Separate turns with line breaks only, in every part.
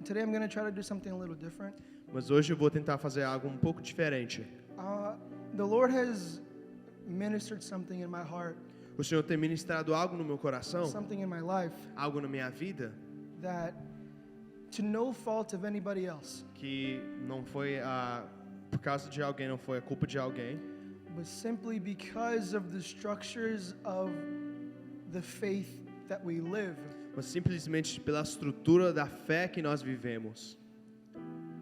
Today I'm going to try to do something a little different.
Mas hoje eu vou tentar fazer algo um pouco diferente.
The Lord has ministered something in my heart,
O Senhor tem ministrado algo no meu coração,
something in my life,
algo na minha vida,
that to no fault of anybody else,
que não foi por causa de alguém, não foi a culpa de alguém,
but simply because of the structures of the faith that we live.
mas simplesmente pela estrutura da fé que nós vivemos.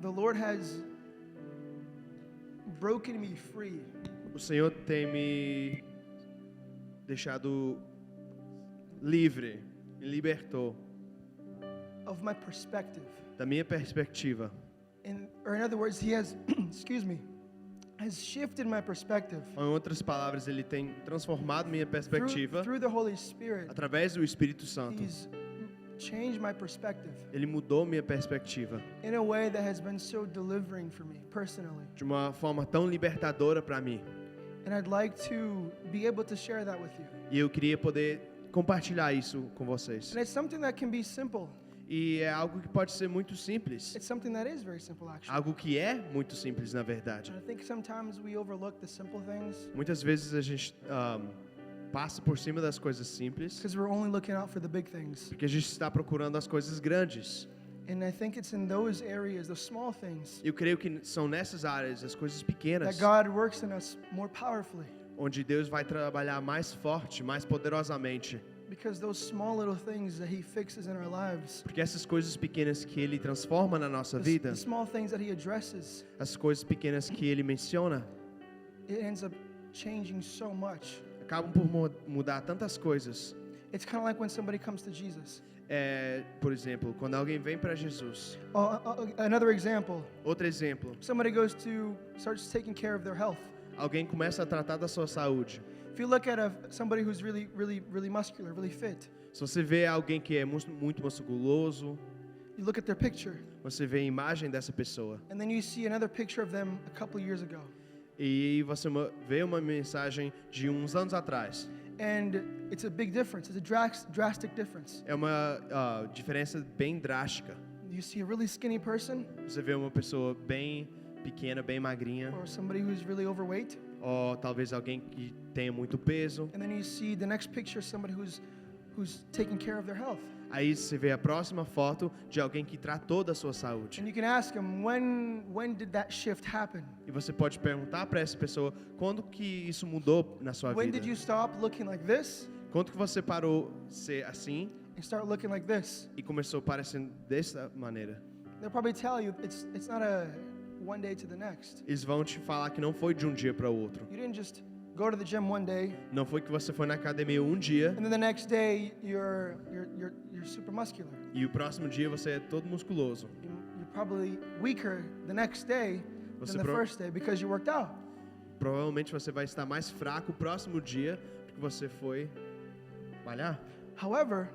The Lord has broken me free
O Senhor tem me deixado livre, me libertou
of my perspective.
da minha perspectiva.
Or in other words, He has, has shifted my perspective
Em outras palavras, Ele tem transformado minha perspectiva
through the Holy Spirit.
através do Espírito Santo.
He's changed my perspective
Ele mudou minha perspectiva
in a way that has been so delivering for me personally.
de uma forma tão libertadora para mim.
And I'd like to be able to share that with you.
E eu queria poder compartilhar isso com vocês.
And it's something that can be simple.
E é algo que pode ser muito simples.
It's something that is very simple, actually.
Algo que é muito simples, na verdade.
And I think sometimes we overlook the simple things
Muitas vezes a gente passa por cima das coisas simples
because we're only looking out for the big things.
porque a gente está procurando as coisas grandes.
And I think it's in those areas, those small things,
Eu creio que são nessas áreas, as coisas pequenas,
that God works in us more powerfully.
onde Deus vai trabalhar mais forte, mais poderosamente.
Because those small little things that He fixes in our lives,
Porque essas coisas pequenas que Ele transforma na nossa
the
vida,
small things that He addresses,
as coisas pequenas que Ele menciona,
it ends up changing so much.
acabam por mudar tantas coisas.
It's kind of like when somebody comes to Jesus.
Por exemplo, quando alguém vem para Jesus.
Another example,
Outro exemplo,
somebody starts taking care of their health.
alguém começa a tratar da sua saúde.
If you look at somebody who's really muscular, really fit,
Se você vê alguém que é muito musculoso,
you look at their picture,
você vê a imagem dessa pessoa.
and then you see another picture of them a couple years ago.
E você vê uma mensagem de uns anos atrás.
And it's a big difference. It's a drastic difference.
É uma diferença bem drástica.
You see a really skinny person
Você vê uma pessoa bem pequena, bem magrinha,
or somebody who's really overweight,
ou talvez alguém que tenha muito peso.
and then you see the next picture somebody who's taking care of their health.
Aí você vê a próxima foto de alguém que tratou da sua saúde.
And you can ask them, when did that shift happen?
E você pode perguntar para essa pessoa quando que isso mudou na sua
When
vida.
did you stop looking like this
Quando que você parou de ser assim
and start looking like this?
e começou parecendo dessa maneira?
They'll probably tell you it's not a one day to the next.
Eles vão te falar que não foi de um dia para o outro.
You didn't just go to the gym one day
Não foi que você foi na academia um dia
and then the next day you're super muscular.
e o próximo dia você é todo musculoso.
You're probably weaker the next day
Você
than the first day because you worked out.
Provavelmente você vai estar mais fraco o próximo dia porque você foi malhar.
However,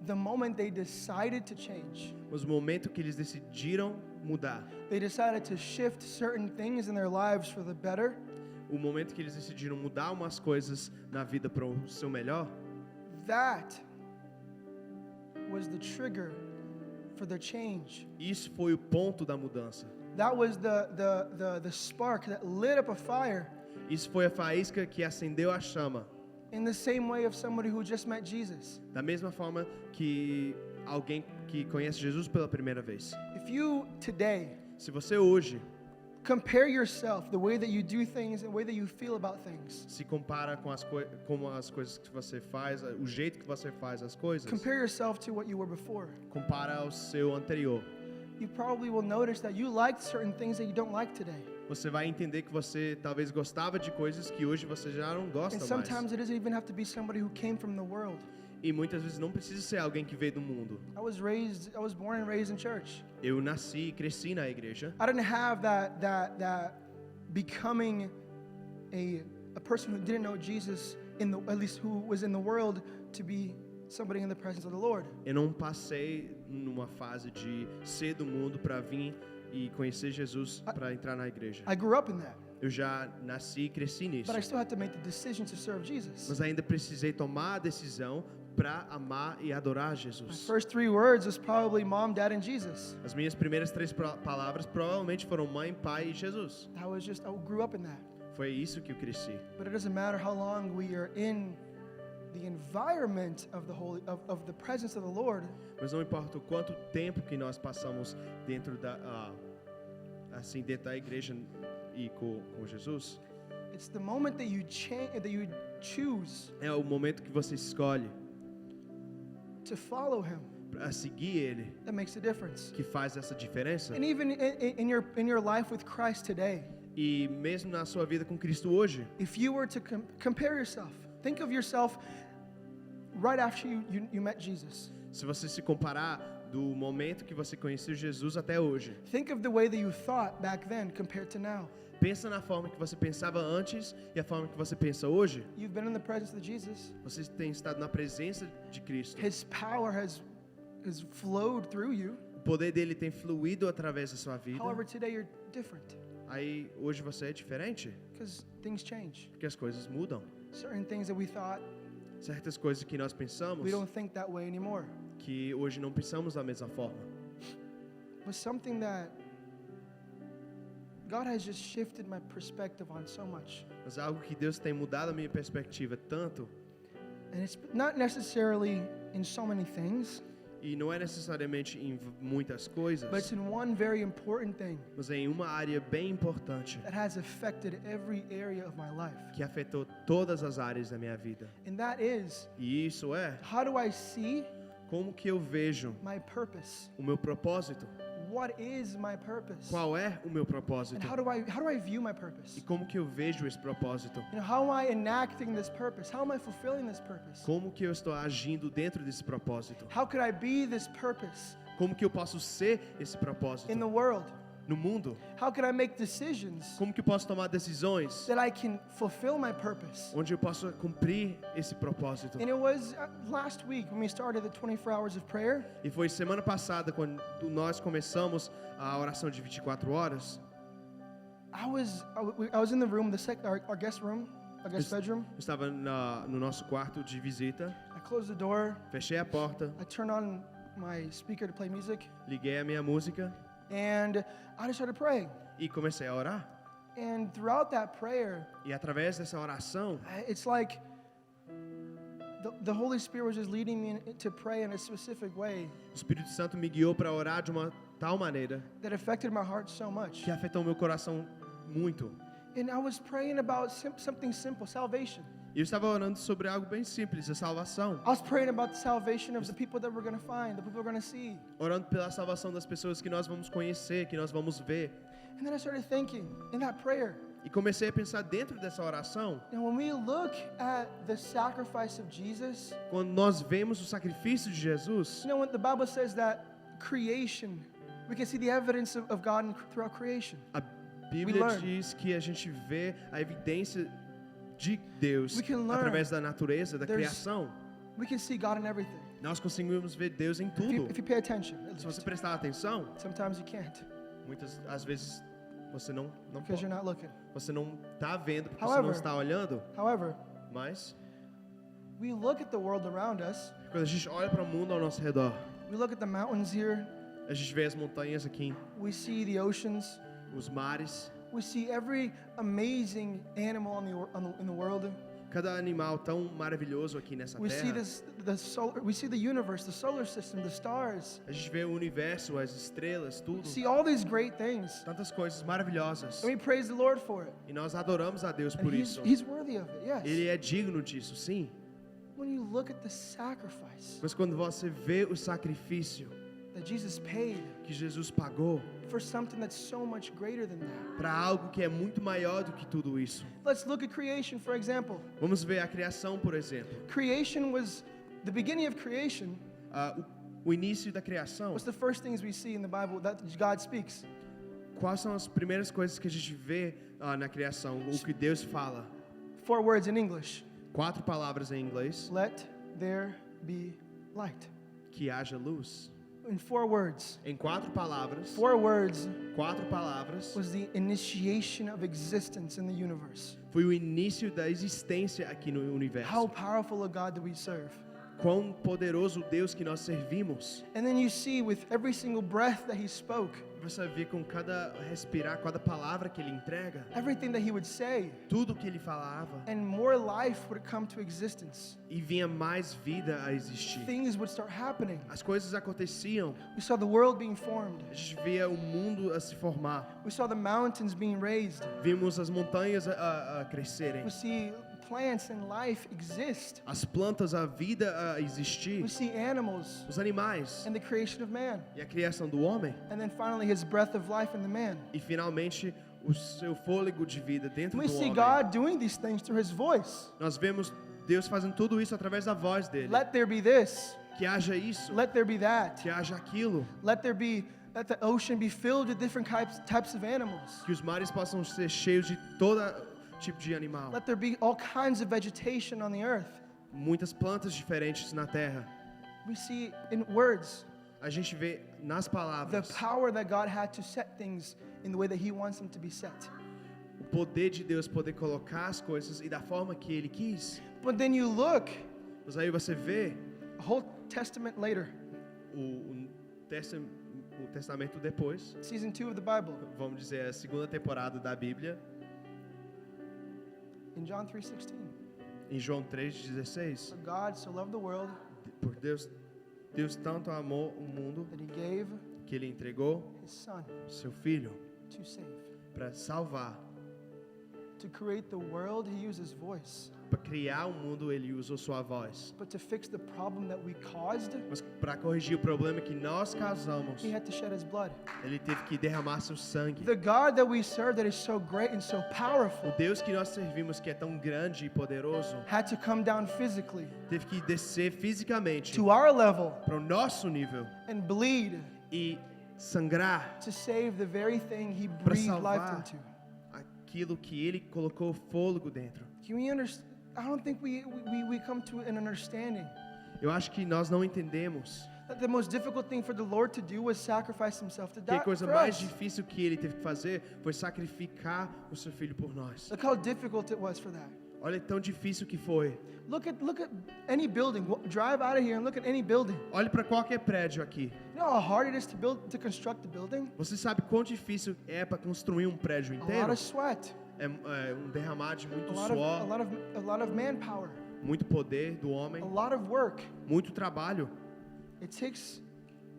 the moment they decided to change,
Mas no momento que eles decidiram mudar,
they decided to shift certain things in their lives for the better,
o momento que eles decidiram mudar umas coisas na vida para o seu melhor,
that was the trigger for the change.
isso foi o ponto da mudança.
That was the spark that lit up a fire
Isso foi a faísca que acendeu a chama.
in the same way of somebody who just met Jesus.
Da mesma forma que alguém que conhece Jesus pela primeira vez.
If you today
Se você hoje
compare yourself, the way that you do things, and the way that you feel about things,
se compara com como as coisas que você faz, o jeito que você faz as coisas,
compare yourself to what you were before,
compara ao seu anterior,
you probably will notice that you liked certain things that you don't like today.
você vai entender que você talvez gostava de coisas que hoje você já não gosta
And
mais.
sometimes it doesn't even have to be somebody who came from the world.
E muitas vezes não precisa ser alguém que veio do mundo.
I was born and raised in church.
Eu nasci e cresci na igreja.
I didn't have that becoming a person who didn't know Jesus at least who was in the world to be somebody in the presence of the Lord.
Eu não passei numa fase de ser do mundo para vir e conhecer Jesus para entrar na igreja.
I grew up in that,
Eu já nasci e cresci nisso.
but I still had to make the decision to serve Jesus.
Mas ainda precisei tomar a decisão para amar e adorar
My
Jesus.
first 3 words was probably mom, dad, and Jesus.
As minhas primeiras 3 palavras provavelmente foram mãe, pai e Jesus.
I grew up in that.
Foi isso que eu cresci.
But it doesn't matter how long we are in the environment of the presence of the Lord.
Mas não importa o quanto tempo que nós passamos dentro dentro da igreja e com Jesus,
It's the moment that you choose
é o momento que você escolhe
to follow Him
para seguir Ele
that makes the difference.
que faz essa diferença.
And even in your life with Christ today,
E mesmo na sua vida com Cristo hoje,
if you were to compare yourself, think of yourself right after you met Jesus.
se você se comparar do momento que você conheceu Jesus até hoje,
Think of the way that you thought back then compared to now.
pensa na forma que você pensava antes e a forma que você pensa hoje.
You've been in the presence of Jesus.
Você tem estado na presença de Cristo.
His power has flowed through you.
O poder dele tem fluído através da sua vida.
However, today you're different
Aí hoje você é diferente,
because things change.
porque as coisas mudam.
Certain things that we thought,
Certas coisas que nós pensamos
we don't think that way anymore.
que hoje não pensamos da mesma forma.
But something that God has just shifted my perspective on so much.
Mas algo que Deus tem mudado a minha perspectiva tanto,
And it's not necessarily in so many things,
e não é necessariamente em muitas coisas,
but it's in one very important thing
mas é em uma área bem importante
that has affected every area of my life.
que afetou todas as áreas da minha vida.
And that is,
E isso é
how do I see
como que eu vejo
my purpose?
o meu propósito.
What is my purpose?
Qual é o meu propósito?
And how do I view my
E
purpose?
como que eu vejo esse propósito?
How am I enacting this purpose? How am I fulfilling this purpose?
Como que eu estou agindo dentro desse propósito?
How could I be this purpose
Como que eu posso ser esse propósito
in the world?
no mundo?
How could I make decisions
Como que eu posso tomar decisões
that I can fulfill my purpose?
onde eu posso cumprir esse propósito?
And it was last week when we started the 24 hours of prayer.
E foi semana passada quando nós começamos a oração de 24 horas.
I was in the room, our guest room, our guest bedroom.
Eu estava no nosso quarto de visita,
I closed the door.
fechei a porta,
I turned on my speaker to play music,
liguei a minha música
and I just started praying.
e comecei a orar.
And throughout that prayer,
E através dessa oração,
it's like the Holy Spirit was just leading me to pray in a specific way
o Espírito Santo me guiou para orar de uma tal maneira
that affected my heart so much.
que afetou meu coração muito.
And I was praying about something simple, salvation.
E eu estava orando sobre algo bem simples, a salvação.
I was praying about the salvation of the people that we're going to find, the people we're going to see.
Orando pela salvação das pessoas que nós vamos conhecer, que nós vamos ver.
And then I started thinking in that prayer,
E comecei a pensar dentro dessa oração,
when we look at the sacrifice of Jesus,
quando nós vemos o sacrifício de Jesus,
when the Bible says that creation, we can see the evidence of God throughout creation.
a Bíblia
learn.
diz que a gente vê a evidência de Deus
We can learn.
através da natureza, da
There's-
criação.
We can see God in everything.
Nós conseguimos ver Deus em
If you,
tudo.
if you pay attention, at
Se você
least.
prestar atenção,
Sometimes you can't
muitas às vezes você não
because
pode.
you're not looking.
Você não está vendo porque você
However-
não está olhando,
However,
mas
we look at the world around us.
quando a gente olha para o mundo ao nosso redor,
We look at the mountains here.
a gente vê as montanhas aqui,
We see the oceans.
os mares,
We see every amazing animal in the world.
cada animal tão maravilhoso aqui nessa
We see
terra.
we see the universe, the solar system, the stars.
A gente vê o universo, as estrelas, tudo,
We see all these great things.
tantas coisas maravilhosas.
And we praise the Lord for it.
E nós adoramos a Deus
And
por isso.
he's worthy of it, yes.
Ele é digno disso, sim.
When you look at the sacrifice
Mas quando você vê o sacrifício
that Jesus paid
que Jesus pagou
for something that's so much greater than that.
para algo que é muito maior do que tudo isso.
Let's look at creation, for example.
Vamos ver a criação, por exemplo.
Creation was, the beginning of creation
O início da criação.
was the first things we see in the Bible that God speaks.
Quais são as primeiras coisas que a gente vê na criação? O que Deus fala?
4 words in English.
4 palavras em inglês.
Let there be light.
Que haja luz.
In 4 words.
Em 4 palavras.
4 words
4 palavras.
was the initiation of existence in the universe.
Foi o início da existência aqui no universo.
How powerful a God do we serve?
quão poderoso o Deus que nós servimos.
And then you see with every single breath that he spoke,
Você vai ver com cada respirar, cada palavra que ele entrega,
everything that he would say,
tudo que ele falava,
and more life would come to existence.
e vinha mais vida a existir.
Things would start happening.
As coisas aconteciam,
We saw the world being formed.
a gente via o mundo a se formar,
We saw the mountains being raised.
vimos as montanhas a crescerem,
We see plants and life exist.
as plantas, a vida a existir,
We see animals
os animais
and the creation of man.
e a criação do homem,
And then finally his breath of life in the man.
e finalmente o seu fôlego de vida dentro
We
do
see
homem.
God doing these things through his voice.
Nós vemos Deus fazendo tudo isso através da voz dele.
Let there be this.
Que haja isso,
Let there be that.
que haja aquilo,
Let the ocean be filled with different types of animals.
que os mares possam ser cheios de todo tipo de animal.
Let there be all kinds of vegetation on the earth.
Muitas plantas diferentes na terra.
We see in words
A gente vê nas
the
palavras
power that God had to set things in the way that he wants them to be set.
o poder de Deus poder colocar as coisas e da forma que Ele quis.
But then you look
Mas aí você vê
a whole testament later,
o testamento depois,
season 2 of the Bible,
vamos dizer, a segunda temporada da Bíblia,
in John 3:16.
em João 3,16.
For God so loved the world
Por Deus tanto amou o mundo
that he gave
que Ele entregou
his son
seu Filho
to save.
para salvar.
To create the world, he used his voice.
Para criar o mundo, Ele usou sua voz.
But to fix the problem that we caused,
Mas para corrigir o problema que nós causamos,
he had to shed his blood.
Ele teve que derramar seu sangue.
The God that we serve that is so great and so
O
powerful
Deus que nós servimos, que é tão grande e poderoso,
had to come down physically
teve que descer fisicamente
to our level
para o nosso nível
and bleed
e sangrar
to save the very thing he
para
breathed life
salvar
into.
aquilo que Ele colocou fôlego dentro.
Can we understand? I don't think we come to an understanding
Eu acho que nós não entendemos
that the most difficult thing for the Lord to do was sacrifice himself to
que a
die
coisa
for
mais
us.
difícil que Ele teve que fazer foi sacrificar o seu Filho por nós.
Look how difficult it was for that.
Olha tão difícil que foi.
Look at any building. Drive out of here and look at any building.
Olhe para qualquer prédio aqui.
You know how hard it is to construct a building?
Você sabe quão difícil é para construir um prédio
A lot
inteiro?
of sweat,
É um derramar de muito
a
suor,
lot of manpower,
muito poder do homem,
a lot of work.
muito trabalho.
It takes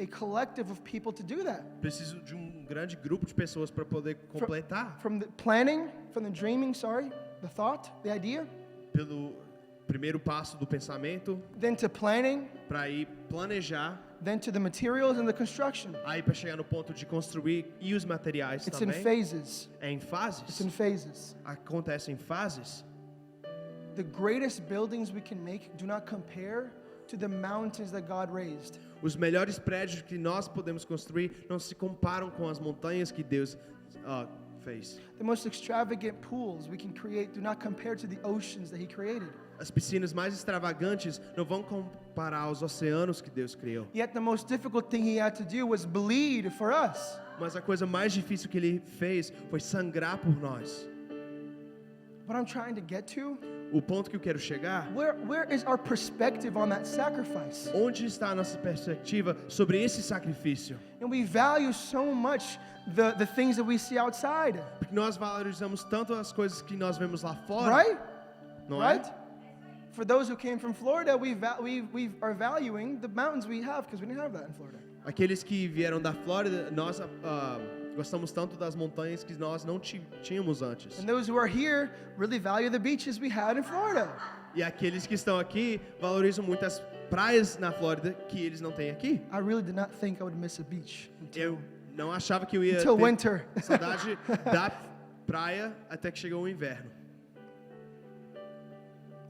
a collective of people to do that.
Preciso de um grande grupo de pessoas para poder completar.
From the planning, from the dreaming, the thought, the idea,
Pelo primeiro passo do pensamento,
then to planning,
para ir planejar,
then to the materials and the construction.
aí para chegar no ponto de construir e os materiais
It's in
também.
phases.
É em
It's
fases.
in phases.
Acontece em fases.
The greatest buildings we can make do not compare to the mountains that God raised.
Os melhores prédios que nós podemos construir não se comparam com as montanhas que Deus fez.
The most extravagant pools we can create do not compare to the oceans that he created.
As piscinas mais extravagantes não vão comparar aos oceanos que Deus criou.
Yet the most difficult thing he had to do was bleed for us.
Mas a coisa mais difícil que ele fez foi sangrar por nós.
What I'm trying to get to,
O ponto que eu quero chegar,
where is our perspective on that sacrifice?
onde está a nossa perspectiva sobre esse sacrifício?
And we value so much the things that we see outside,
Porque nós valorizamos tanto as coisas que nós vemos lá fora,
right?
não
Right?
é?
For those who came from Florida, we are valuing the mountains we have because we didn't have that in Florida.
Aqueles que vieram da Flórida, nós gostamos tanto das montanhas que nós não tínhamos antes.
And those who are here really value the beaches we had in Florida.
E aqueles que estão aqui valorizam muito as praias na Flórida que eles não têm aqui.
I really did not think I would miss a beach
Eu não achava que eu ia
until
ter
winter.
saudade da praia até que chegou o inverno.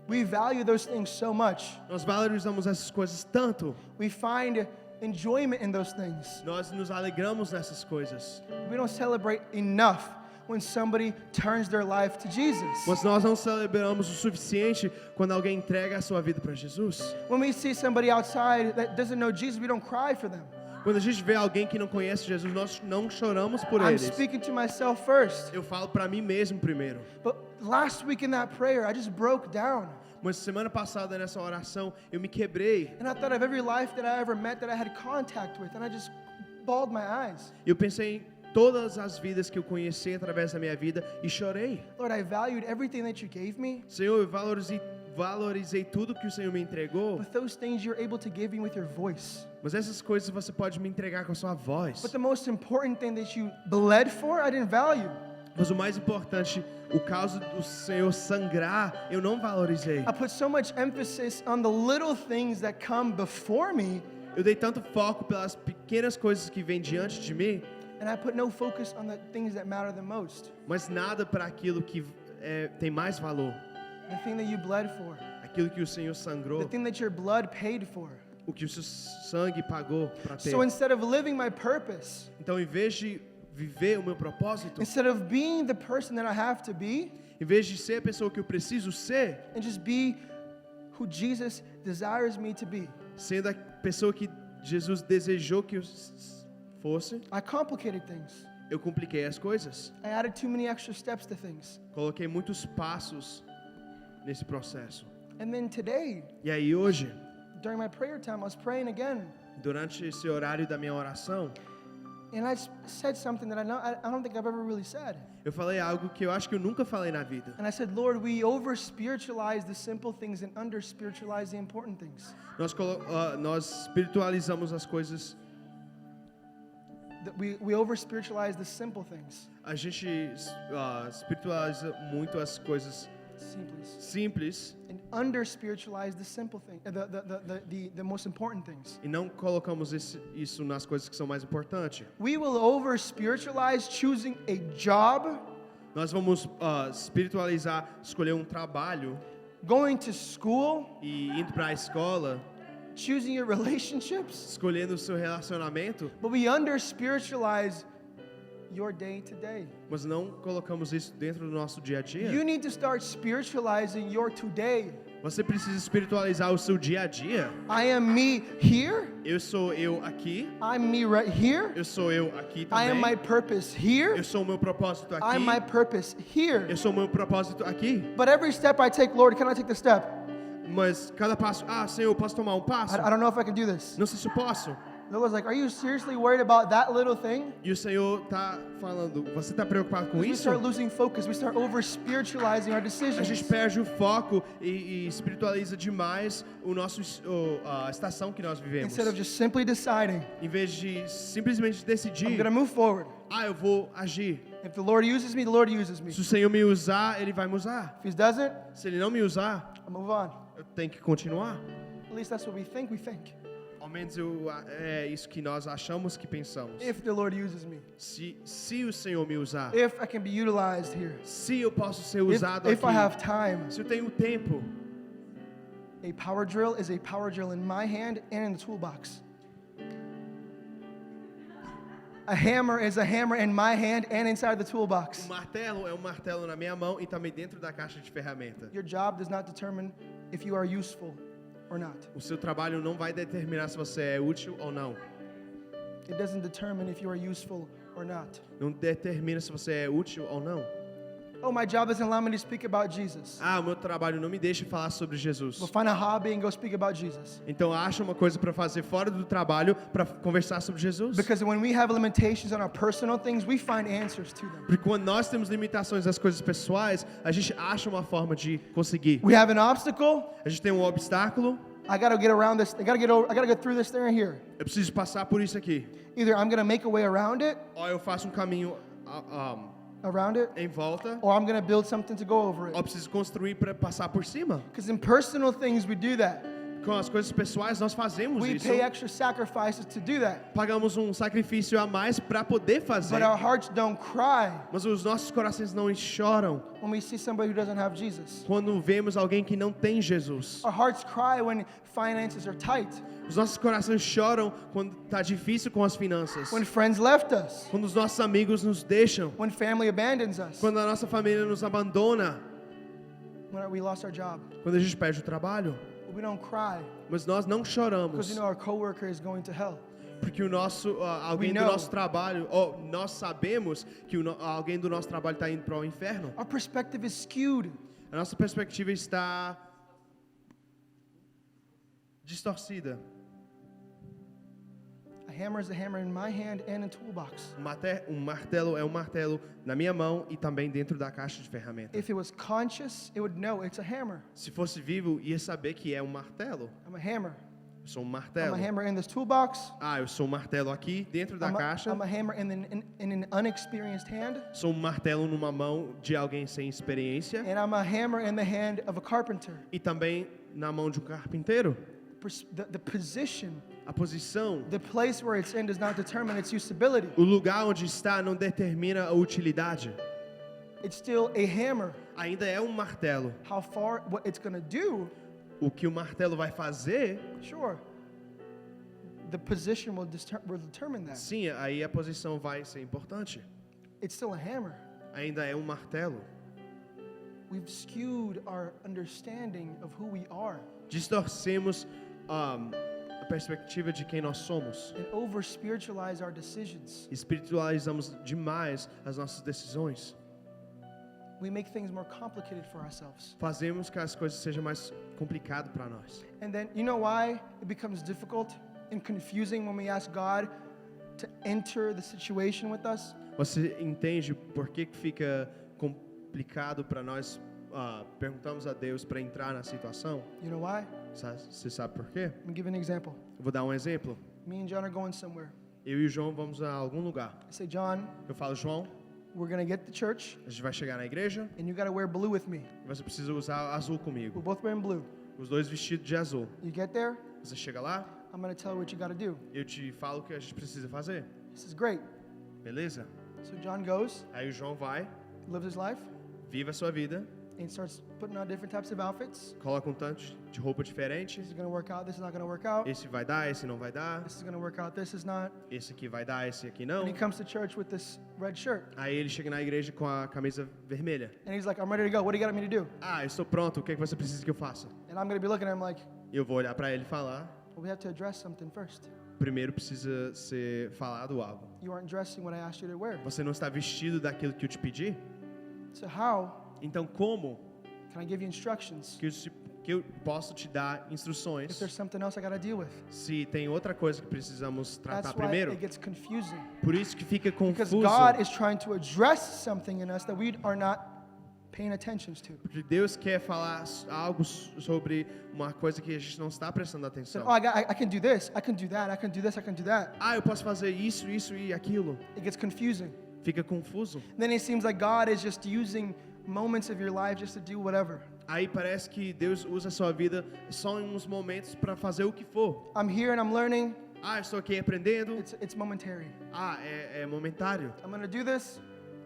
We value those things so much.
Nós valorizamos essas coisas tanto.
We find enjoyment in those things.
Nós nos alegramos nessas coisas.
We don't celebrate enough when somebody turns their life to Jesus.
Mas nós não celebramos o suficiente quando alguém entrega a sua vida para Jesus.
When we see somebody outside that doesn't know Jesus, we don't cry for them.
Quando a gente vê alguém que não conhece Jesus, nós não choramos por
I'm
eles.
speaking to myself first.
Eu falo para mim mesmo primeiro.
But last week in that prayer, I just broke down.
Mas semana passada nessa oração eu me quebrei.
And I thought of every life that I ever met that I had contact with, and I just bawled my eyes.
Eu pensei em todas as vidas que eu conheci através da minha vida e chorei.
Lord, I valued everything that you gave me,
Senhor, eu valorizei tudo que o Senhor me entregou.
but those things you're able to give me with your voice.
Mas essas coisas você pode me entregar com a sua voz.
But the most important thing that you bled for, I didn't value.
Mas o mais importante, o caso do Senhor sangrar, eu não valorizei.
I put so much emphasis on the little things that come before me,
Eu dei tanto foco pelas pequenas coisas que vêm diante de mim,
and I put no focus on the things that matter the most.
mas nada para aquilo que tem mais valor.
The thing that you bled for,
Aquilo que o Senhor
the
sangrou,
thing that your blood paid for.
o que o seu sangue pagou para ter.
So instead of living my purpose,
Então, em vez de viver o meu propósito,
instead of being the person that I have to be,
em vez de ser a pessoa que eu preciso ser,
and just be who Jesus desires me to be,
sendo a pessoa que Jesus desejou que eu fosse,
I complicated things.
eu compliquei as coisas.
I added too many extra steps to things.
Coloquei muitos passos nesse processo.
And then today,
E aí hoje,
during my prayer time, I was praying again,
durante esse horário da minha oração,
and I said something that I don't think I've ever really said.
eu falei algo que eu acho que eu nunca falei na vida.
And I said, Lord, we over-spiritualize the simple things and under-spiritualize the important things.
Nós espiritualizamos as coisas,
That we over-spiritualize the simple things.
a gente espiritualiza muito as coisas
Simply.
simples
And under-spiritualize the simple thing, the most important things.
e não colocamos isso nas coisas que são mais importantes.
We will over-spiritualize choosing a job,
Nós vamos espiritualizar, escolher um trabalho
going to school,
e indo para a escola,
choosing your relationships,
escolhendo o seu relacionamento,
but we under-spiritualize your day to day.
mas não colocamos isso dentro do nosso dia a dia.
You need to start spiritualizing your today.
Você precisa espiritualizar o seu dia a dia.
I am me here.
Eu sou eu aqui.
I'm me right here.
Eu sou eu aqui
I am my
também.
purpose here.
Eu sou o meu propósito aqui.
I'm my purpose here.
Eu sou o meu propósito aqui.
But every step I take, Lord, can I take the step?
Mas cada passo, Senhor, eu posso tomar um passo?
I don't know if I can do this.
Não sei se eu posso.
The Lord's like, are you seriously worried about that little thing?
E o Senhor tá falando, você tá preocupado com
We
isso?
start losing focus. We start over-spiritualizing our
A gente
decisions.
perde o foco e espiritualiza demais a estação que nós vivemos.
Instead of just simply deciding,
Em vez de simplesmente decidir,
I'm going to move forward.
eu vou agir.
If the Lord uses me, the Lord uses me.
Se o Senhor me usar, Ele vai me usar.
If He doesn't,
Se Ele não me usar,
I move on.
eu tenho que continuar.
At least that's what we think.
Ao menos é isso que nós achamos que pensamos.
If the Lord uses me.
Se o Senhor me usar,
If I can be utilized here.
se eu posso ser
If,
usado
if I
aqui,
have time.
se eu tenho tempo,
A power drill is a power drill in my hand and in the toolbox. A hammer is a hammer in my hand and inside the toolbox.
martelo é um martelo na minha mão e também dentro da caixa de ferramenta.
Your job does not determine if you are useful or not.
O seu trabalho não vai determinar se você é útil ou não.
It doesn't determine if you are useful or not.
Não determina se você é útil ou não.
Oh, my job doesn't allow me to speak about Jesus.
O meu trabalho não me deixa falar sobre Jesus.
Well, find a hobby and go speak about Jesus.
Então acha uma coisa para fazer fora do trabalho para conversar sobre Jesus.
Because when we have limitations on our personal things, we find answers to them.
Porque quando nós temos limitações das coisas pessoais, a gente acha uma forma de conseguir.
We have an obstacle.
A gente tem um obstáculo.
I got to get around this. I got to get through this thing right here.
Eu preciso passar por isso aqui.
Either I'm going to make a way around it,
Ou eu faço um caminho em volta,
or I'm going to build something to go over
ou
it.
preciso construir para passar por cima.
Because in personal things, we do that.
Com as coisas pessoais nós fazemos
We
isso.
pay extra sacrifices to do that.
Pagamos um sacrifício a mais para poder fazer.
But our hearts don't cry
Mas os nossos corações não choram
when we see somebody who doesn't have Jesus.
quando vemos alguém que não tem Jesus.
Our hearts cry when finances are tight,
Os nossos corações choram quando está difícil com as finanças.
when friends left us,
Quando os nossos amigos nos deixam.
when family abandons us,
Quando a nossa família nos abandona.
when we lost our job.
Quando a gente perde o trabalho.
We don't cry
Mas nós não
because
choramos.
we know our coworker is going to hell.
Porque o nosso alguém do
know.
nosso trabalho, nós sabemos que alguém do nosso trabalho está indo para o inferno.
Our perspective is skewed.
A nossa perspectiva está distorcida.
A hammer is a hammer in my hand and in toolbox.
Um martelo é um martelo na minha mão e também dentro da caixa de ferramentas.
If it was conscious, it would know it's a hammer.
Se fosse vivo, ia saber que é um martelo.
I'm a hammer.
Eu sou um
I'm
martelo.
a hammer in this toolbox.
Eu sou um martelo aqui dentro da caixa.
I'm a hammer in an unexperienced hand.
Sou um martelo numa mão de alguém sem experiência.
And I'm a hammer in the hand of a carpenter.
E também na mão de um carpinteiro.
The position,
A posição,
the place where it's in does not determine its usability.
o lugar onde está não determina a utilidade.
It's still a hammer.
Ainda é um martelo.
How far, what it's going to do,
O que o martelo vai fazer,
sure. The position will determine that.
sim, aí a posição vai ser importante.
It's still a hammer.
Ainda é um martelo.
We've skewed our understanding of who we are
Distorcemos a perspectiva de quem nós somos.
and over spiritualize our decisions.
Espiritualizamos demais as nossas decisões.
We make things more complicated for ourselves.
Fazemos que as coisas sejam mais complicado para nós.
And then, you know why it becomes difficult and confusing when we ask God to enter the situation with us?
Você entende por que fica complicado para nós perguntamos a Deus para entrar na situação?
You know why?
Você sabe por quê?
Let me give you an example.
Eu vou dar um exemplo.
Me and John are going somewhere.
Eu e o João vamos a algum lugar.
I say, John,
Eu falo, João,
we're going to get to church
a gente vai chegar na igreja
and you got to wear blue with me.
e você precisa usar azul comigo.
We're both wearing blue.
Os dois vestidos de azul.
You get there,
Você chega lá,
I'm going to tell you what you got to do.
eu te falo o que a gente precisa fazer.
This is great.
Beleza?
So John goes,
Aí o João vai,
lives his life,
vive a sua vida,
and starts putting on different types of outfits.
coloca um tanto de roupa diferente.
This is going to work out. This is not going to work out.
Esse vai dar, esse não vai dar.
This is going to work out. This is not.
Esse aqui vai dar, esse aqui
And
não.
he comes to church with this red shirt.
Aí ele chega na igreja com a camisa vermelha.
And he's like, I'm ready to go. What do you got me to do?
Eu estou pronto, o que é que você precisa que eu faça?
And I'm going to be looking at him like,
Eu vou olhar para ele e falar.
well, we have to address something first.
Primeiro precisa ser falado algo.
You aren't dressing what I asked you to wear.
Você não está vestido daquilo que eu te pedi?
So how
Então como
can I give you instructions
que eu posso te dar
if
instruções
there's something else I got to deal with?
se tem outra coisa que precisamos tratar
That's why
primeiro?
it gets confusing.
Por isso que fica
Because
confuso.
God is trying to address something in us that we are not paying attention to.
Porque Deus quer falar algo sobre uma coisa que a gente não está prestando
So,
atenção.
oh, I can do this, I can do that, I can do this, I can do that.
Eu posso fazer isso, isso e aquilo.
It gets confusing.
Fica confuso.
Then it seems like God is just using moments of your life just to do whatever.
Aí parece que Deus usa a sua vida só em uns momentos para fazer o que for.
I'm here and I'm learning.
Eu estou aqui aprendendo.
It's momentary.
É momentário.
I'm going to do this.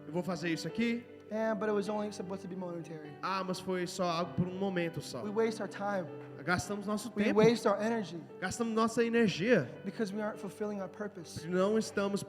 Eu vou fazer isso aqui.
Yeah, but it was only supposed to be momentary.
Mas foi só algo por um momento só.
We waste our time.
Gastamos nosso
We
tempo.
waste our energy
Gastamos nossa energia.
because we aren't fulfilling our purpose.
Não estamos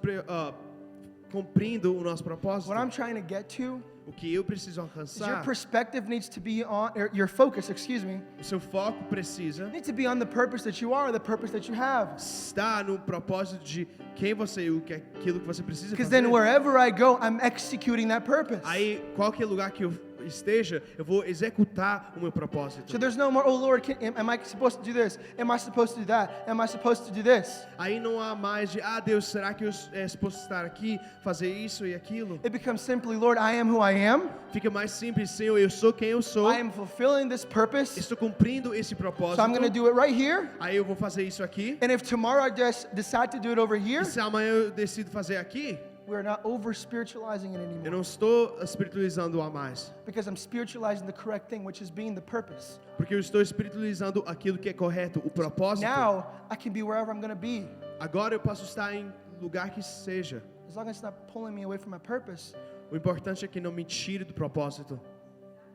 cumprindo o nosso propósito.
What I'm trying to get to
O que eu preciso
is your
alcançar,
perspective needs to be on, or your focus, excuse me,
o seu foco precisa
needs to be on the purpose that you are, the purpose that you have.
estar no propósito de quem você é, aquilo que você precisa
Because
fazer.
then wherever I go, I'm executing that purpose.
Aí, qualquer lugar que eu esteja, eu vou executar o meu propósito.
So there's no more, oh Lord, am I supposed to do this? Am I supposed to do that? Am I supposed to do this?
Aí não há mais de, Deus, será que eu suposto estar aqui, fazer isso e aquilo?
It becomes simply, Lord, I am who I am.
Fica mais simples, Senhor, eu sou quem eu sou.
I am fulfilling this purpose.
Estou cumprindo esse propósito.
So I'm going to do it right here.
Aí eu vou fazer isso aqui.
And if tomorrow I just decide to do it over here,
E se amanhã eu decido fazer aqui,
we're not over spiritualizing it
eu
anymore.
não estou espiritualizando a mais.
Because I'm spiritualizing the correct thing, which is being the purpose.
Porque eu estou espiritualizando aquilo que é correto, o propósito.
Now I can be wherever I'm going to be.
Agora eu posso estar em lugar que seja.
As long as it's not pulling me away from my purpose,
O importante é que não me tire do propósito.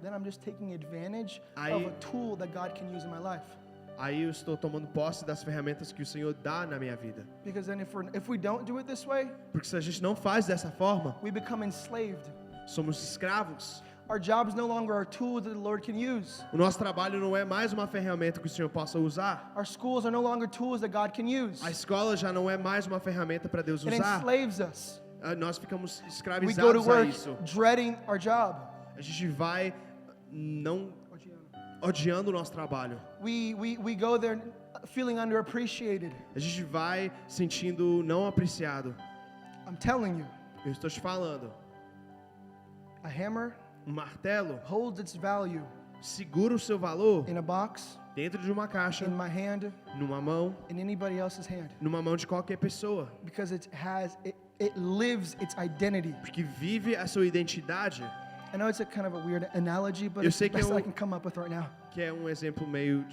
then I'm just taking advantage
Aí-
of a tool that God can use in my life.
Aí eu estou tomando posse das ferramentas que o Senhor dá na minha vida.
Because then if we don't do it this way,
Porque se a gente não faz dessa forma,
we become enslaved.
somos escravos.
Our jobs no longer are tools that the Lord can use.
O nosso trabalho não é mais uma ferramenta que o Senhor possa usar.
Our schools are no longer tools that God can use.
A escola já não é mais uma ferramenta para Deus
It
usar.
enslaves us.
Nós ficamos
We go to
escravizados a
work
isso.
dreading our job.
A gente vai não odiando o nosso trabalho.
We go there feeling underappreciated.
A gente vai sentindo não apreciado.
I'm telling you,
Eu estou te falando.
a hammer
Martelo
holds its value
segura o seu valor
in a box,
dentro de uma caixa,
in my hand,
numa mão,
in anybody else's hand,
numa mão de qualquer pessoa.
because it lives its identity.
Porque vive a sua identidade,
I know it's a kind of a weird analogy, but
Eu
it's the
sei que
best
eu-
I can come up with right now.
que é um exemplo meio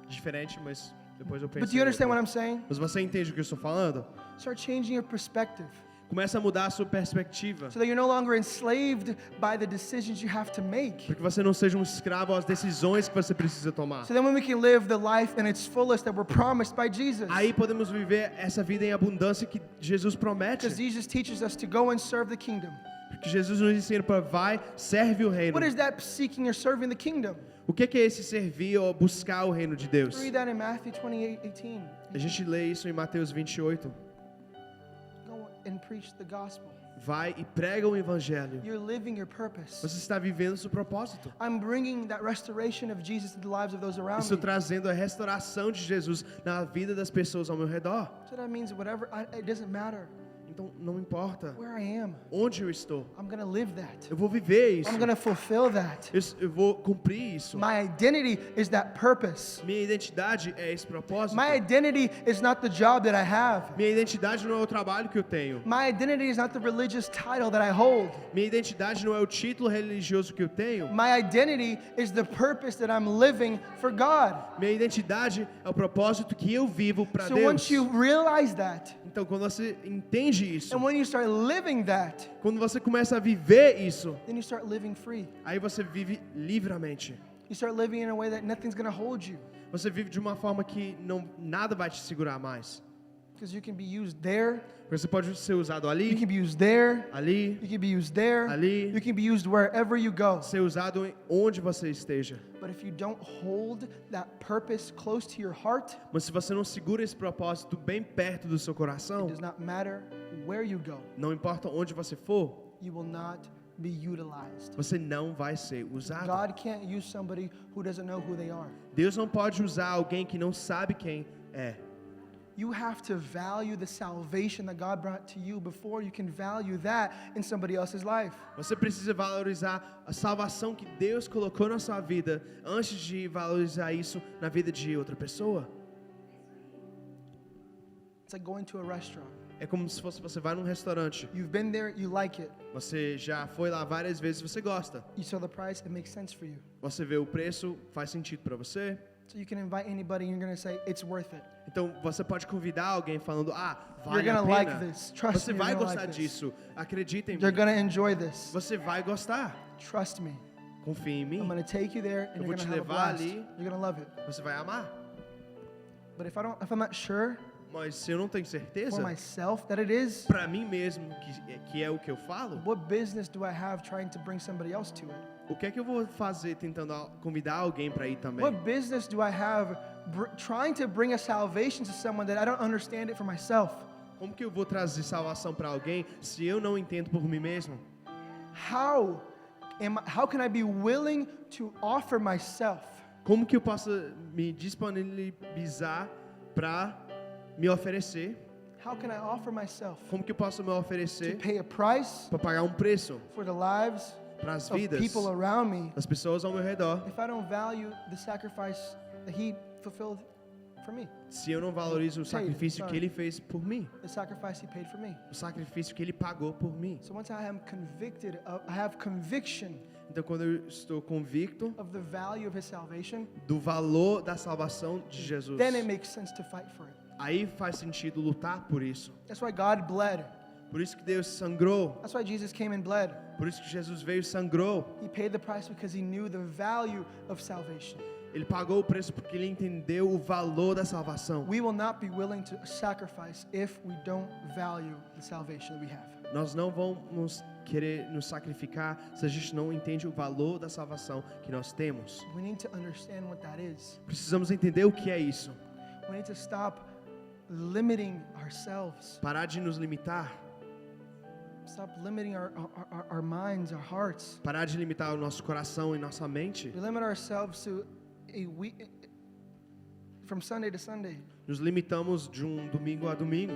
diferente, mas depois eu penso.
But do you understand what I'm saying?
Mas você entende o que eu estou falando?
Start changing your perspective
Começa a mudar a sua perspectiva.
so that you're no longer enslaved by the decisions you have to make.
Para que você não seja um escravo às decisões que você precisa tomar.
So then when we can live the life in its fullest that we're promised by Jesus.
Aí podemos viver essa vida em abundância que Jesus promete.
Because Jesus teaches us to go and serve the kingdom.
Porque Jesus nos ensina para vai, serve o reino.
What is that seeking or serving the kingdom?
O que é esse servir ou buscar o reino de Deus?
Read that in Matthew 28:18.
A gente lê isso em Mateus 28.
Go and preach the gospel.
Vai e prega o evangelho.
You're living your purpose.
Você está vivendo o seu propósito.
I'm bringing that restoration of Jesus to the lives of those around
Estou
me.
trazendo a restauração de Jesus na vida das pessoas ao meu redor.
So that means it doesn't matter
Então não importa
where I am.
onde eu estou.
I'm going to live that.
Eu vou viver isso.
I'm going to fulfill that.
Eu vou cumprir isso.
My identity is that purpose.
Minha identidade é esse propósito.
My identity is not the job that I have.
Minha identidade não é o trabalho que eu tenho.
My identity is not the religious title that I hold.
Minha identidade não é o título religioso que eu tenho.
My identity is the purpose that I'm living for God.
Minha identidade é o propósito que eu vivo para
So
Deus.
once you realize that,
Então, quando você entende isso,
and when you start living that,
quando você começa a viver isso,
then you start living free.
aí você vive livremente.
You start living in a way that nothing's going to hold you.
Você vive de uma forma que nada vai te segurar mais.
Because you can be used there,
Porque você pode ser usado
you
ali,
can be used there,
ali,
you can be used there,
Ali.
you can be used wherever you go.
ser usado onde você esteja.
But if you don't hold that purpose close to your heart,
Mas se você não segura esse propósito bem perto do seu
it
coração,
does not matter where you go,
não importa onde você for,
you will not be utilized.
você não vai ser usado.
God can't use somebody who doesn't know who they are.
Deus não pode usar alguém que não sabe quem é.
You have to value the salvation that God brought to you before you can value that in somebody else's life.
Você precisa valorizar a salvação que Deus colocou na sua vida antes de valorizar isso na vida de outra pessoa.
It's like going to a restaurant.
É como se fosse você vai num restaurante.
You've been there, you like it.
Você já foi lá várias vezes, você gosta.
You saw the price, it makes sense for you.
Você vê o preço, faz sentido para você.
So you can invite anybody and you're going to say, it's worth it.
Então você pode convidar alguém falando,
You're
vale a
gonna like
pena.
this. Trust
Você
me,
vai
you're gonna
gostar
like this.
disso. Acredita em
You're
mim.
going to enjoy this.
Você vai gostar.
Trust me.
Confia em mim.
I'm going to take you there and
Eu
you're
vou
going
te
to have a
levar
blast.
ali.
You're going to love it.
Você vai amar.
But if I'm not sure
Mas se eu não tenho certeza,
for myself that it is,
para mim mesmo, que é o que eu falo,
what business do I have trying to bring somebody else to it?
o que é que eu vou fazer tentando convidar alguém para ir também?
What business do I have trying to bring a salvation to someone that I don't understand it for myself?
Como que eu vou trazer salvação para alguém se eu não entendo por mim mesmo?
How can I be willing to offer myself
Como que eu posso me disponibilizar para me oferecer?
How can I offer myself
Como que eu posso me
to
oferecer
pay a price
para pagar um preço
for the lives
para as
of
vidas
people around me
das pessoas ao meu redor?
if I don't value the sacrifice that He fulfilled for me,
Se eu não valorizo o sacrifício que Ele fez por mim,
the sacrifice He paid for me?
o sacrifício que Ele pagou por mim.
So once I am convicted, I have conviction
Então, quando eu estou convicto
of the value of His salvation,
do valor da salvação de Jesus,
then it makes sense to fight for it.
aí faz sentido lutar por isso.
That's why God bled.
Por isso que Deus sangrou.
That's why Jesus came and bled.
Por isso que Jesus veio e sangrou.
He paid the price because He knew the value of salvation.
Ele pagou o preço porque ele entendeu o valor da salvação.
We will not be willing to sacrifice if we don't value the salvation that we have.
Nós não vamos querer nos sacrificar se a gente não entende o valor da salvação que nós temos.
We need to understand what that is.
Precisamos entender o que é isso.
We need to stop limiting ourselves.
Parar de nos limitar.
Stop limiting our minds, our hearts.
Parar de limitar o nosso coração e nossa mente.
We limit ourselves to a week, from Sunday to Sunday.
Nos limitamos de domingo a domingo.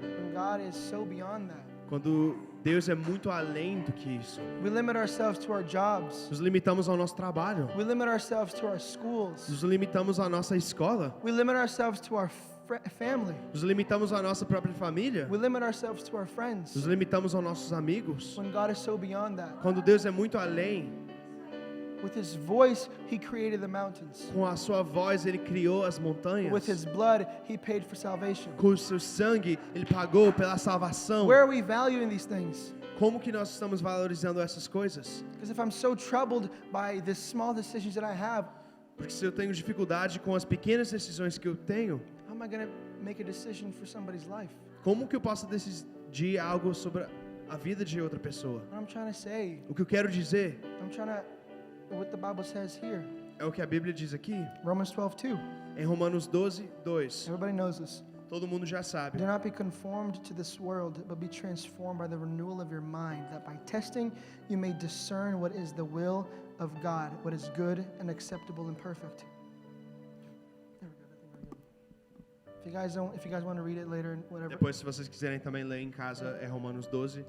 When God is so beyond that.
Quando Deus é muito além do que isso.
We limit ourselves to our jobs.
Nos limitamos ao nosso trabalho.
We limit ourselves to our schools.
Nos limitamos à nossa escola.
We limit ourselves to our family.
Nos limitamos à nossa própria família.
We limit ourselves to our friends.
Nos limitamos aos nossos amigos.
When God is so beyond that.
Quando Deus é muito além,
With His voice, He created the mountains.
com a sua voz ele criou as montanhas.
With His blood, He paid for salvation.
Com o seu sangue ele pagou pela salvação.
Where are we valuing these things?
Como que nós estamos valorizando essas coisas?
Because if I'm so troubled by the small decisions that I have,
Porque se eu tenho dificuldade com as pequenas decisões que eu tenho,
how am I going to make a decision for somebody's life?
como que eu posso decidir algo sobre a vida de outra pessoa?
What I'm trying to say,
O que eu quero dizer
I'm trying to, what the Bible says here,
é o que a Bíblia diz aqui,
Romans 12:2.
em Romanos 12, 2.
Everybody knows this.
Todo mundo já sabe.
Do not be conformed to this world, but be transformed by the renewal of your mind, that by testing you may discern what is the will of God, what is good and acceptable and perfect. There we go. I think we're good. If you guys want to read it later, whatever.
Depois, se vocês quiserem também ler em casa, é Romanos 12,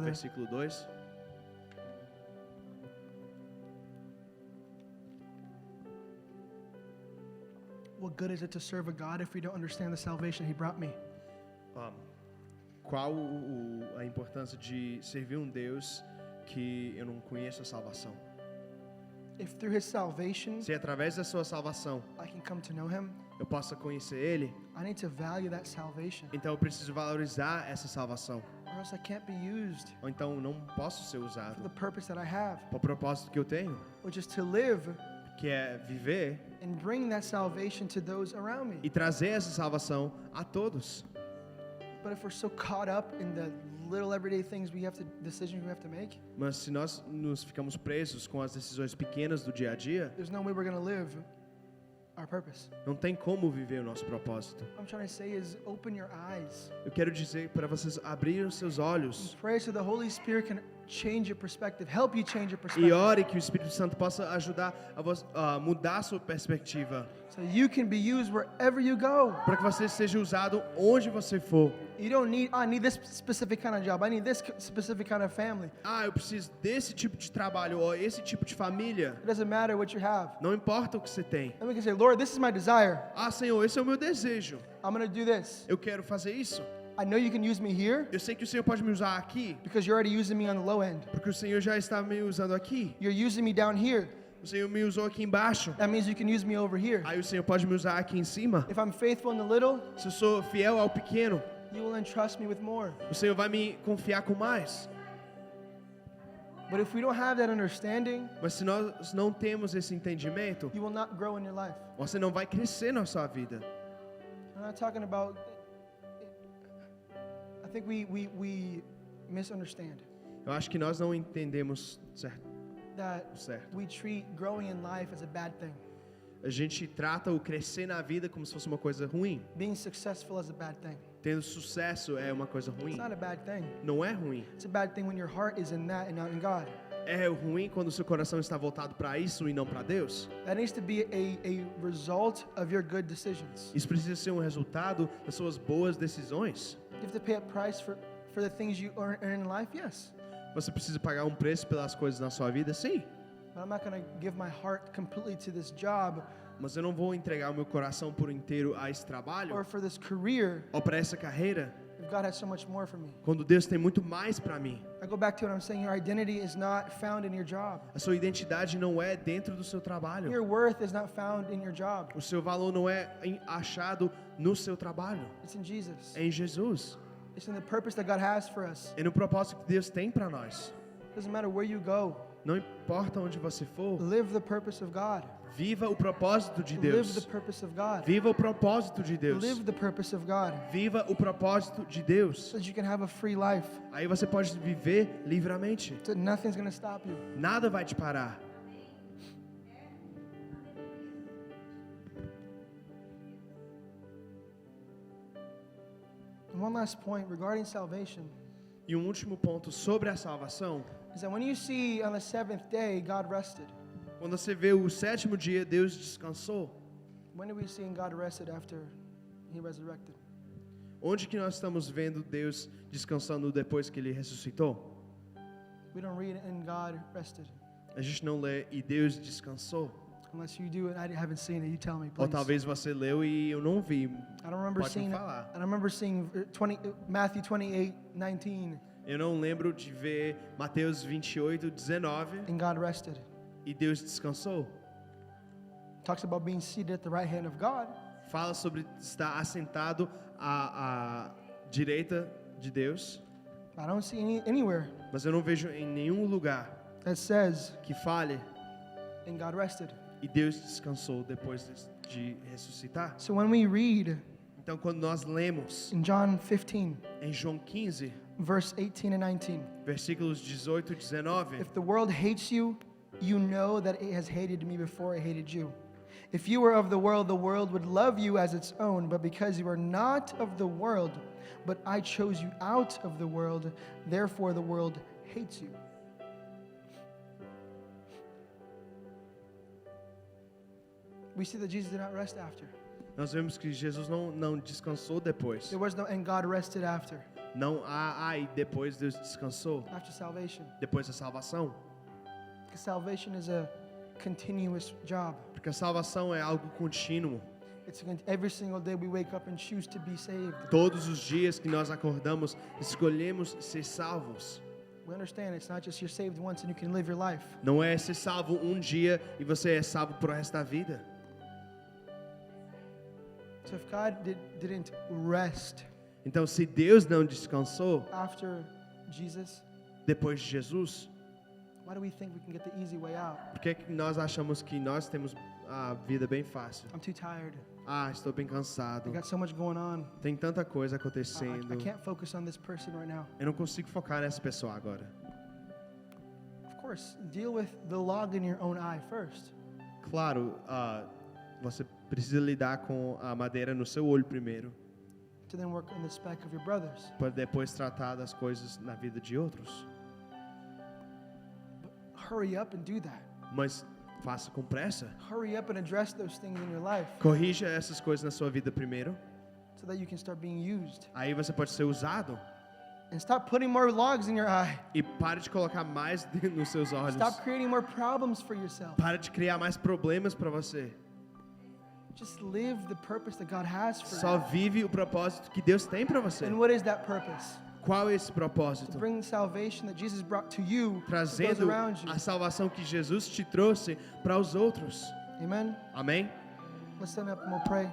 versículo 2.
What good is it to serve a God if we don't understand the salvation He brought me?
Qual a importância de servir um Deus que eu não conheço a salvação?
If through His salvation
Se através da sua salvação
I can come to know Him,
eu possa conhecer Ele,
I need to value that salvation,
então eu preciso valorizar essa salvação.
or else I can't be used
Ou então não posso ser
for
usado
the purpose that I have,
para o propósito que eu tenho,
which is to live
que é viver
and bring that salvation to those around me.
e trazer essa salvação a todos.
But if we're so caught up in the little everyday things decisions we have to make,
Mas se nós nos ficamos presos com as decisões pequenas do dia a dia,
there's no way we're going to live our purpose.
não tem como viver o nosso propósito.
What I'm trying to say is open your eyes.
Eu quero dizer para vocês abrirem os seus olhos
Pray so the Holy Spirit can change your perspective, help you change your
e
perspective,
ore que o Espírito Santo possa ajudar a mudar a sua perspectiva,
so you can be used wherever you go.
para que você seja usado onde você for.
You don't need, I need this specific kind of job. I need this specific kind of family.
Ah, eu preciso desse tipo de trabalho ou esse tipo de família.
It doesn't matter what you have.
Não importa o que você tem.
Then we can say, Lord, this is my desire.
Ah, Senhor, esse é o meu desejo.
I'm going to do this.
Eu quero fazer isso.
I know you can use me here
Eu sei que o Senhor pode me usar aqui,
because you're already using me on the low end.
porque o Senhor já está me usando aqui.
You're using me down here.
O Senhor me usou aqui embaixo.
That means you can use me over here.
Aí o Senhor pode me usar aqui em cima.
If I'm faithful in the little,
Se eu sou fiel ao pequeno,
you will entrust me with more.
o Senhor vai me confiar com mais.
But if we don't have that understanding,
Mas se nós não temos esse entendimento,
you will not grow in your life.
você não vai crescer na sua vida.
I'm not talking about, I think we misunderstand
Eu acho que nós não entendemos
that
certo.
we treat growing in life as a bad thing.
A gente trata o crescer na vida como se fosse uma coisa ruim.
Being successful is a bad thing.
Tendo sucesso é uma coisa ruim.
It's not a bad thing.
Não é ruim.
It's a bad thing when your heart is in that and not in God.
É ruim quando o seu coração está voltado para isso e não para Deus.
That needs to be a result of your good decisions.
Isso precisa ser um resultado das suas boas decisões.
You have to pay a price for the things you earn in life, yes.
Você precisa pagar um preço pelas coisas na sua vida, sim.
But I'm not going to give my heart completely to this job
Mas eu não vou entregar o meu coração por inteiro a esse trabalho
or for this career
ou para essa carreira,
if God has so much more for me.
quando Deus tem muito mais para mim.
I go back to what I'm saying. Your identity is not found in your job.
A sua identidade não é dentro do seu trabalho.
Your worth is not found in your job.
O seu valor não é achado no seu trabalho.
It's in Jesus.
É em Jesus.
It's in the purpose that God has for us.
É no propósito que Deus tem para nós.
Doesn't matter where you go.
Não importa onde você for,
Live the purpose of God.
Viva o propósito de
Live
Deus.
the purpose of God.
Viva o propósito de Deus.
Live the purpose of God.
Viva o propósito de Deus.
So that you can have a free life.
Aí você pode viver livremente.
So nothing's going to stop you.
Nada vai te parar.
And one last point regarding salvation
E um último ponto sobre a salvação.
is that when you see on the seventh day God rested.
Quando você vê o sétimo dia, Deus descansou.
When do we see God rested after He resurrected?
Onde que nós estamos vendo Deus descansando depois que Ele ressuscitou?
We don't read in God rested.
A gente não lê e Deus descansou.
Unless you do it, I haven't seen it. You tell me,
Ou
please.
talvez você leu e eu não vi.
I don't remember
Pode
seeing.
falar.
I don't remember seeing Matthew 28:19,
Eu não lembro de ver Mateus 28:19
and God rested.
e Deus descansou.
Talks about being seated at the right hand of God.
Fala sobre estar assentado à direita de Deus,
I don't see anywhere
mas eu não vejo em nenhum lugar
that says,
que fale
and God rested.
e Deus descansou depois de ressuscitar.
So when we read
Então, quando nós lemos
in John 15,
em João 15,
verse 18 and 19,
versículos 18 e 19,
if the world hates you, you know that it has hated me before it hated you. If you were of the world would love you as its own, but because you are not of the world, but I chose you out of the world, therefore the world hates you. We see that Jesus did not rest after.
nós vemos que Jesus não descansou depois.
There was no, and God rested after
Não há, e depois Deus descansou,
salvation.
depois da salvação.
Because salvation is a continuous job.
Porque a salvação é algo contínuo.
Every single day we wake up and choose to be saved.
Todos os dias que nós acordamos, escolhemos ser salvos.
We understand it's not just you're saved once and you can live your life.
Não é ser salvo um dia e você é salvo pro resto da vida.
So if God didn't rest
Então, se Deus não descansou
after Jesus,
depois de Jesus,
why do we think we can get the easy way out?
por que nós achamos que nós temos a vida bem fácil?
I'm too tired.
Estou bem
I
cansado.
got so much going on.
Tem tanta coisa
I
acontecendo.
can't focus on this person right now.
Eu não consigo focar nessa pessoa agora.
Of course, deal with the log in your own eye first.
Claro, você precisa lidar com a madeira no seu olho primeiro,
To then work on the speck of your brothers.
para depois tratar das coisas na vida de outros.
But hurry up and do that.
Mas faça com pressa.
Hurry up and address those things in your life
Corrija essas coisas na sua vida primeiro.
so that you can start being used.
Aí você pode ser usado.
And stop putting more logs in your eye.
E pare de colocar mais nos seus olhos.
Stop creating more problems for yourself.
Para de criar mais problemas para você.
Just live the purpose that God has for
Só vive o propósito que Deus tem para
you.
você.
And what is that purpose?
Qual é esse
To
propósito?
bring salvation that Jesus brought to you, to those
Trazendo
around you.
a salvação que Jesus te trouxe para os outros.
Amen?
Amém?
Let's stand up and we'll pray.